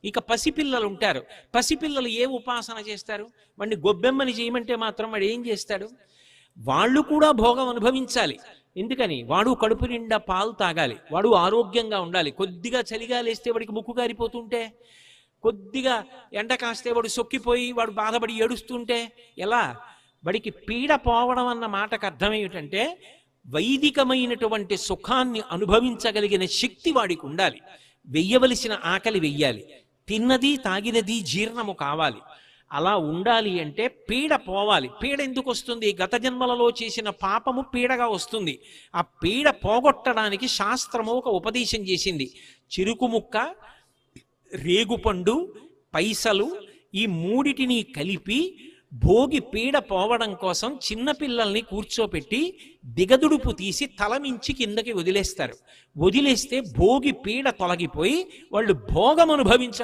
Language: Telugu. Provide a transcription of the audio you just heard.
ఇక పసిపిల్లలు ఉంటారు. పసిపిల్లలు ఏ ఉపాసన చేస్తారు? వాడిని గొబ్బెమ్మని చేయమంటే మాత్రం వాడు ఏం చేస్తాడు? వాళ్ళు కూడా భోగం అనుభవించాలి. ఎందుకని? వాడు కడుపు నిండా పాలు తాగాలి, వాడు ఆరోగ్యంగా ఉండాలి. కొద్దిగా చలిగా లేస్తే వాడికి ముక్కు కారిపోతుంటే, కొద్దిగా ఎండ కాస్తే వాడు సొక్కిపోయి వాడు బాధపడి ఏడుస్తుంటే ఎలా? వాడికి పీడ పోవడం అన్న మాటకు అర్థం ఏమిటంటే, వైదికమైనటువంటి సుఖాన్ని అనుభవించగలిగిన శక్తి వాడికి ఉండాలి. వెయ్యవలసిన ఆకలి వెయ్యాలి, తిన్నది తాగినది జీర్ణము కావాలి. అలా ఉండాలి అంటే పీడ పోవాలి. పీడ ఎందుకు వస్తుంది? గత జన్మలలో చేసిన పాపము పీడగా వస్తుంది. ఆ పీడ పోగొట్టడానికి శాస్త్రము ఒక ఉపదేశం చేసింది. చెరుకు ముక్క, రేగుపండు, పైసలు, ఈ మూడిటిని కలిపి భోగి పీడ పోవడం కోసం చిన్నపిల్లల్ని కూర్చోపెట్టి దిగదుడుపు తీసి తలమించి కిందకి వదిలేస్తారు. వదిలేస్తే భోగి పీడ తొలగిపోయి వాళ్ళు భోగం అనుభవించడం